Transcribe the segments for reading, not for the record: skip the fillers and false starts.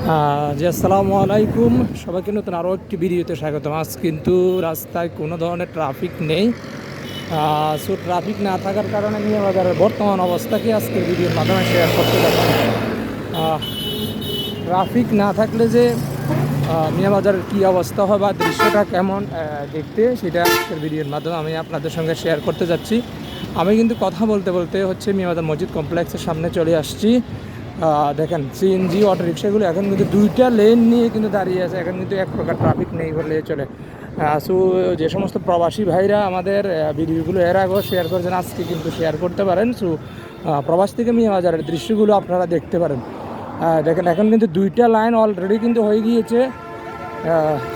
জি আসসালামু আলাইকুম, সবাইকে নতুন আরও একটি ভিডিওতে স্বাগতম। আজ কিন্তু রাস্তায় কোনো ধরনের ট্রাফিক নেই। সো ট্রাফিক না থাকার কারণে মিয়া বাজারের বর্তমান অবস্থাকে আজকের ভিডিওর মাধ্যমে শেয়ার করতে যাচ্ছি। ট্রাফিক না থাকলে যে মিয়া বাজারের কী অবস্থা হয় বা দৃশ্যটা কেমন দেখতে, সেটা আজকের ভিডিওর মাধ্যমে আমি আপনাদের সঙ্গে শেয়ার করতে যাচ্ছি। আমি কিন্তু কথা বলতে বলতে হচ্ছে মিয়া বাজার মসজিদ কমপ্লেক্সের সামনে চলে আসছি। দেখেন সিএনজি অটো রিক্সাগুলো এখন কিন্তু দুইটা লেন নিয়ে কিন্তু দাঁড়িয়ে আছে। এখন কিন্তু এক প্রকার ট্রাফিক নেই বললে চলে। সো যে সমস্ত প্রবাসী ভাইরা আমাদের ভিডিওগুলো এর আগেও শেয়ার করেছেন, আজকে কিন্তু শেয়ার করতে পারেন। সো প্রবাস থেকে মিয়া বাজারের দৃশ্যগুলো আপনারা দেখতে পারেন। দেখেন এখন কিন্তু দুইটা লাইন অলরেডি কিন্তু হয়ে গিয়েছে।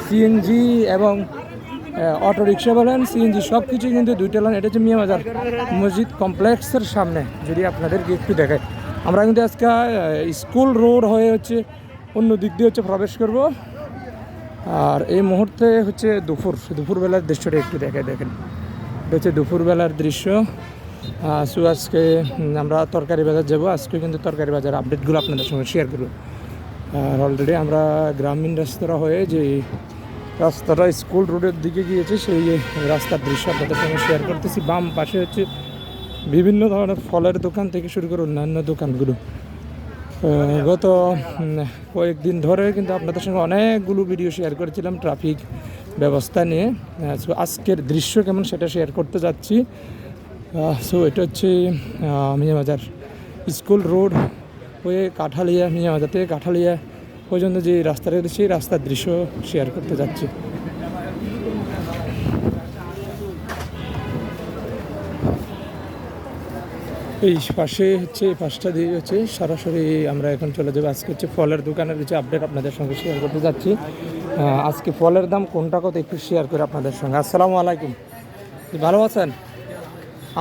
সিএনজি এবং অটো রিক্সা বলেন, সিএনজি সব কিছুই কিন্তু দুইটা লাইন। এটা হচ্ছে মিয়া বাজার মসজিদ কমপ্লেক্সের সামনে। যদি আপনাদেরকে একটু দেখায়, আমরা কিন্তু আজকে স্কুল রোড হয়ে হচ্ছে অন্য দিক দিয়ে হচ্ছে প্রবেশ করব। আর এই মুহূর্তে হচ্ছে দুপুরবেলার দৃশ্যটা একটু দেখেন। এটা হচ্ছে দুপুরবেলার দৃশ্য। সো আজকে আমরা তরকারি বাজার যাব। আজকে কিন্তু তরকারি বাজার আপডেটগুলো আপনাদের সঙ্গে শেয়ার করব। আর অলরেডি আমরা গ্রামীণ রাস্তা হয়ে যে রাস্তাটা স্কুল রোডের দিকে গিয়েছে, সেই রাস্তার দৃশ্য আপনাদের সঙ্গে শেয়ার করতেছি। বাম পাশে হচ্ছে বিভিন্ন ধরনের ফলের দোকান থেকে শুরু করে অন্যান্য দোকানগুলো। গত কয়েকদিন ধরে কিন্তু আপনাদের সঙ্গে অনেকগুলো ভিডিও শেয়ার করেছিলাম ট্রাফিক ব্যবস্থা নিয়ে। সো আজকের দৃশ্য কেমন সেটা শেয়ার করতে যাচ্ছি। সো এটা হচ্ছে মিয়া বাজার স্কুল রোড হয়ে কাঠালিয়া, মিয়া বাজার থেকে কাঠালিয়া পর্যন্ত যে রাস্তাটা রয়েছে সেই রাস্তার দৃশ্য শেয়ার করতে যাচ্ছি। এই পাশে হচ্ছে এই পাশটা দিয়ে হচ্ছে সরাসরি আমরা এখন চলে যাবো। আজকে হচ্ছে ফলের দোকানের কিছু আপডেট আপনাদের সঙ্গে শেয়ার করতে যাচ্ছি। আজকে ফলের দাম কোনটা কত একটু শেয়ার করে আপনাদের সঙ্গে। আসসালামু আলাইকুম, ভালো আছেন?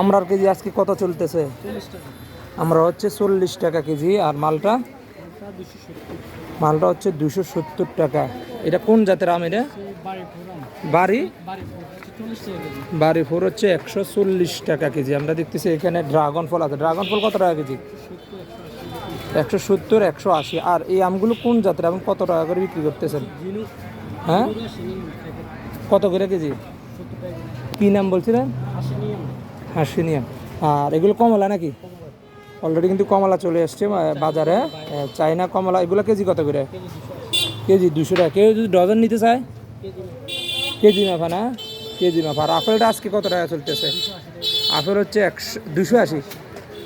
আমরার কেজি আজকে কত চলতেছে? আমরা হচ্ছে 40 টাকা কেজি। আর মালটা হচ্ছে 270 টাকা। এটা কোন জাতের আম? এটা বাড়ি ফোর হচ্ছে 140 টাকা কেজি। আমরা দেখতেছি এখানে ড্রাগন ফল আছে। ড্রাগন ফল কত টাকা কেজি? 170, 180। আর এই আমগুলো কোন জাতের? এখন কত টাকা করে বিক্রি করতেছেন? হ্যাঁ, কত করে কেজি? কি নাম বলছিলেন? হাসিনিয়াম। আর এগুলো কমলা নাকি? অলরেডি কিন্তু কমলা চলে এসছে বাজারে। চাইনা কমলা, এগুলো কেজি কত করে? কেজি 200 টাকা। কেউ যদি ডজন নিতে চায় কেজি মাফা না? কেজি মাফা। আর আপেলটা আজকে কত টাকা চলতেছে? আপেল হচ্ছে 280।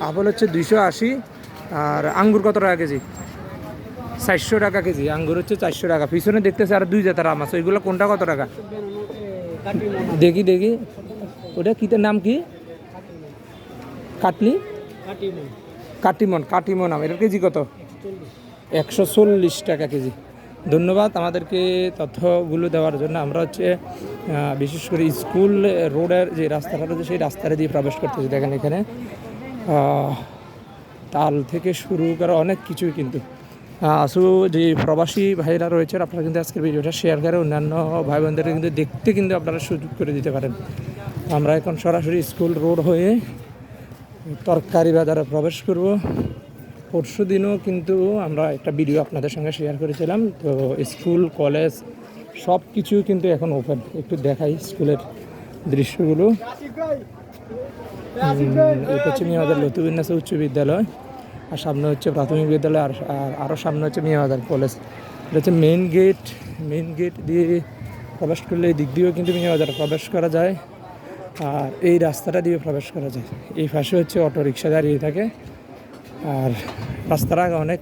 আপেল হচ্ছে 280। আর আঙ্গুর কত টাকা কেজি? 400 টাকা কেজি। আঙ্গুর হচ্ছে 400 টাকা। পিছনে দেখতেছে আর 2 জাতের আম আছে, ওইগুলো কোনটা কত টাকা? দেখি ওটা কিতে নাম কি? কাটিমন আম। এটার কেজি কত? 140 টাকা কেজি। ধন্যবাদ আমাদেরকে তথ্যগুলো দেওয়ার জন্য। আমরা হচ্ছে বিশেষ করে স্কুল রোডের যে রাস্তাটা রয়েছে সেই রাস্তাটা দিয়ে প্রবেশ করতেছি। দেখেন এখানে তাল থেকে শুরু করে অনেক কিছুই কিন্তু। যে প্রবাসী ভাইরা রয়েছে, আপনারা কিন্তু আজকের ভিডিওটা শেয়ার করে অন্যান্য ভাই বোনদের কিন্তু দেখতে কিন্তু আপনারা সুযোগ করে দিতে পারেন। আমরা এখন সরাসরি স্কুল রোড হয়ে তরকারি বাজারে প্রবেশ করব। পরশু দিনও কিন্তু আমরা একটা ভিডিও আপনাদের সঙ্গে শেয়ার করেছিলাম। তো স্কুল কলেজ সব কিছু কিন্তু এখন ওপেন। একটু দেখাই স্কুলের দৃশ্যগুলো। এটা হচ্ছে মিয়া বাজার লতিফুন্নেছা উচ্চ বিদ্যালয়, আর সামনে হচ্ছে প্রাথমিক বিদ্যালয়, আর আরও সামনে হচ্ছে মিয়া বাজার কলেজ। এটা হচ্ছে মেইন গেট দিয়ে প্রবেশ করলে এই দিক দিয়েও কিন্তু মিয়া বাজারে প্রবেশ করা যায়। আর এই রাস্তাটা দিয়ে প্রবেশ করা যায়। এই পাশে হচ্ছে অটো রিক্সা দাঁড়িয়ে থাকে। আর রাস্তাটা অনেক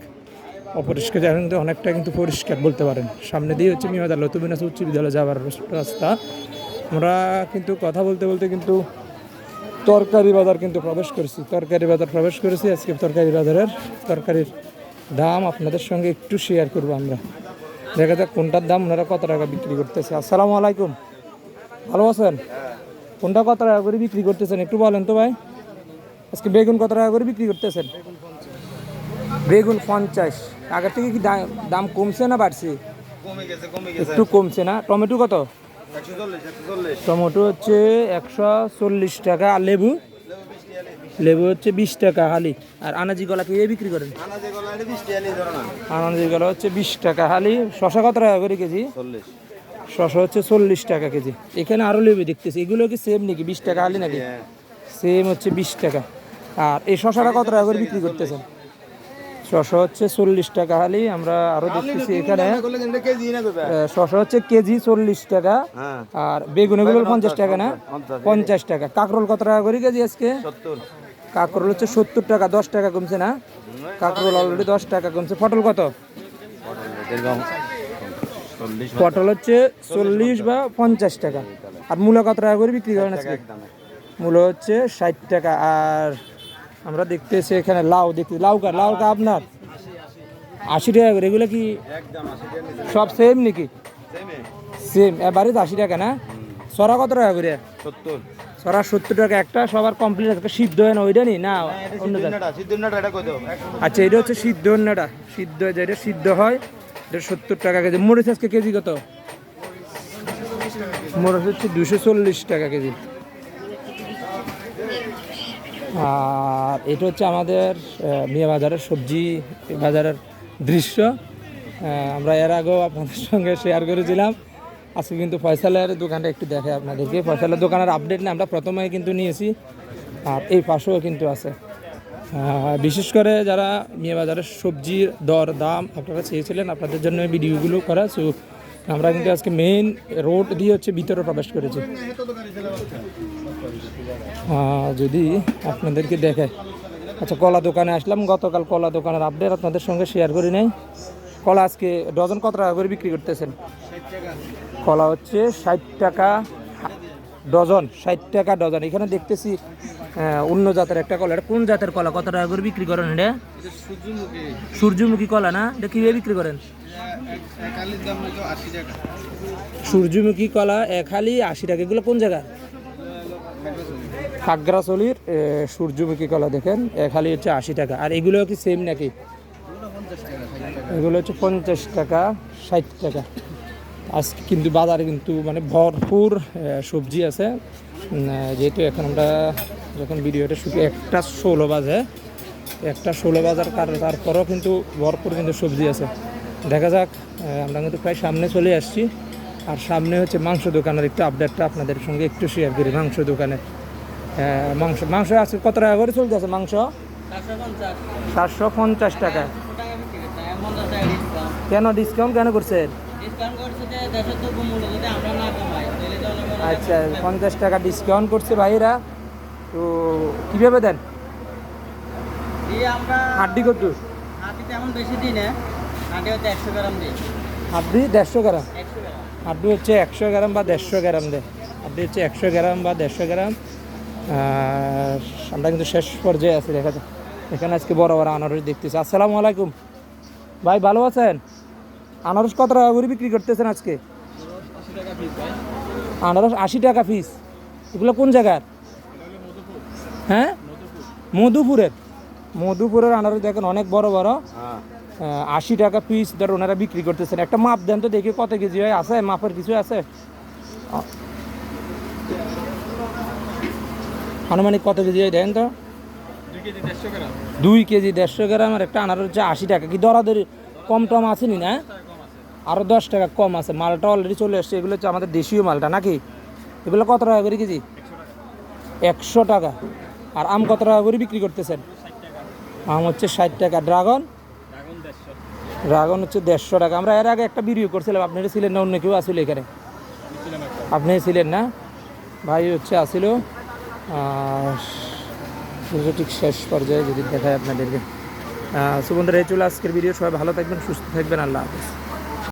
অপরিষ্কার, এখন কিন্তু অনেকটা কিন্তু পরিষ্কার বলতে পারেন। সামনে দিয়ে হচ্ছে মিয়া বাজার লতিফুন্নেছা উচ্চ বিদ্যালয় যাওয়ার রাস্তা। আমরা কিন্তু কথা বলতে বলতে কিন্তু তরকারি বাজার কিন্তু প্রবেশ করেছি। আজকে তরকারির দাম আপনাদের সঙ্গে একটু শেয়ার করবো আমরা। দেখা যাক কোনটার দাম ওনারা কত টাকা বিক্রি করতেছে। আসসালামু আলাইকুম, ভালো আছেন? কোনটা কত টাকা করে বিক্রি করতেছেন একটু বলেন তো ভাই। আজকে বেগুন কত টাকা করে বিক্রি করতেছেন? বেগুন 50। আগের থেকে কি দাম কমছে না বাড়ছে? একটু কমছে না? টমেটো কত? টমেটো হচ্ছে 140 টাকা। আর লেবু? লেবু হচ্ছে 20 টাকা হালি। আর আনাজি কলা কি বিক্রি করেন? আনাজি কলা হচ্ছে 20 টাকা হালি। শশা কত টাকা করে কেজি? শশা হচ্ছে 40 টাকা কেজি। এখানে আরো লেবু দেখতেছি, এগুলো কি সেম নাকি 20 টাকা হালি নাকি? সেম হচ্ছে 20 টাকা। আর এই শশাটা কত টাকা করে বিক্রি করতেছেন? শশা হচ্ছে 40 টাকা হালি। আমরা আরো দেখতেছি এখানে শশা হচ্ছে কেজি 40 টাকা। আর বেগুন এগুলো 50 টাকা না? 50 টাকা। কাঁকরোল কত টাকা করে কেজি আজকে? কাঁকরোল হচ্ছে 70 টাকা, 10 টাকা কমছে না? কাঁকরোল অলরেডি 10 টাকা কমছে। পটল কত? পটল হচ্ছে 40 বা 50 টাকা। আর মূলা কত টাকা করে বিক্রি করেন আজকে? মূলা হচ্ছে 60 টাকা। আর আমরা দেখতেছি এখানে লাউ, দেখতে লাউকা আপনার 80 টাকা করে। এগুলো কি সব সেম নাকি? সেম বাড়িতে 80 টাকা না? সরা কত টাকা করে? সরা 70 টাকা একটা। সবার কমপ্লিট একটা সিদ্ধ হয় না ওইটা নি না অন্য? আচ্ছা, এটা হচ্ছে সিদ্ধ অন্যটা, সিদ্ধ যেটা সিদ্ধ হয় এটা 70 টাকা কেজি। মরিচ আজকে কেজি কত? মরিচ হচ্ছে 240 টাকা কেজি। আর এটা হচ্ছে আমাদের মিয়া বাজারের সবজি বাজারের দৃশ্য। আমরা এর আগেও আপনাদের সঙ্গে শেয়ার করেছিলাম। আজকে কিন্তু ফয়সালের দোকানটা একটু দেখে আপনাদেরকে। ফয়সালের দোকানের আপডেট নিয়ে আমরা প্রথমে কিন্তু নিয়েছি। আর এই পাশেও কিন্তু আছে। বিশেষ করে যারা মিয়া বাজারের সবজির দর দাম আপনারা চেয়েছিলেন, আপনাদের জন্য এই ভিডিওগুলো করা। সো আমরা কিন্তু আজকে মেইন রোড দিয়ে হচ্ছে ভিতরে প্রবেশ করেছি। যদি আপনাদেরকে দেখায়, আচ্ছা কলা দোকানে আসলাম। গতকাল কলা দোকানের আপডেট আপনাদের সঙ্গে শেয়ার করি নাই। কলা আজকে ডজন কত টাকা করে বিক্রি করতেছেন? কলা হচ্ছে 60 টাকা ডজন, 60 টাকা ডজন। এখানে দেখতেছি অন্য জাতের একটা কলা। এটা কোন জাতের কলা? কত টাকা করে বিক্রি করেন এটা? সূর্যমুখী কলা না? এটা কীভাবে বিক্রি করেন? সূর্যমুখী কলা এক হালি 80 টাকা। এগুলো কোন জায়গা? খাগড়াছড়ির সূর্যমুখী কলা দেখেন এক হালি হচ্ছে 80 টাকা। আর এগুলো কি সেম নাকি? এগুলো হচ্ছে 50 টাকা, 60 টাকা। আজকে কিন্তু বাজারে কিন্তু মানে ভরপুর সবজি আছে। যেহেতু এখন আমরা যখন ভিডিওটা শুধু 1:16 বাজে, 1:16 বাজার তারপরেও কিন্তু ভরপুর কিন্তু সবজি আছে। দেখা যাক। আমরা কিন্তু প্রায় সামনে চলে আসছি। আর সামনে হচ্ছে মাংস দোকানের একটু আপডেটটা আপনাদের সঙ্গে একটু শেয়ার করি। মাংস দোকানে মাংস আজকে কত টাকা করে চলতে আছে? মাংস 750 টাকা। কেন ডিসকাউন্ট কেন করছেন? আচ্ছা, 50 টাকা ডিসকাউন্ট করছে ভাইরা। তো কীভাবে দেন? হাড্ডি কত? হাড্ডি 150 গ্রাম। হাড্ডি হচ্ছে 100 গ্রাম বা 150 গ্রাম দেয়। হাড্ডি হচ্ছে 100 গ্রাম বা 150 গ্রাম। আমরা কিন্তু শেষ পর্যায়ে আছি। দেখা যায় এখানে আজকে বড় বড় আনারস দেখতেছি। আসসালামু আলাইকুম ভাই, ভালো আছেন? আনারস কত টাকা করে বিক্রি করতেছেন আজকে? আনারস 80 টাকা পিস। এগুলো কোন জায়গার? হ্যাঁ, মধুপুরের আনারস দেখেন অনেক বড় বড়। 80 টাকা পিস ধর ওনারা বিক্রি করতেছেন। একটা মাপ দেন তো দেখি কত কেজি হয়। আছে মাপের কিছু আছে? আনুমানিক কত কেজি হয় দেন তো? 2 কেজি 150 গ্রাম। আর একটা আনারস হচ্ছে 80 টাকা। কি দরাদরি কম টম আসেনি না? আরও 10 টাকা কম আছে। মালটা অলরেডি চলে আসছে। এগুলো হচ্ছে আমাদের দেশীয় মালটা নাকি? এগুলো কত টাকা করে কেজি? 100 টাকা। আর আম কত টাকা করে বিক্রি করতেছেন? আম হচ্ছে 60 টাকা। ড্রাগন হচ্ছে 150 টাকা। আমরা এর আগে একটা ভিডিও করছিলাম, আপনারা ছিলেন না? অন্য কেউ আসলে এখানে? আপনি ছিলেন না? ভাই হচ্ছে আসিল। ঠিক শেষ পর্যায়ে যদি দেখায় আপনাদেরকে। সুবন্ধুরা, এই চলে আজকের ভিডিও। সবাই ভালো থাকবেন, সুস্থ থাকবেন। আল্লাহ হাফেজ।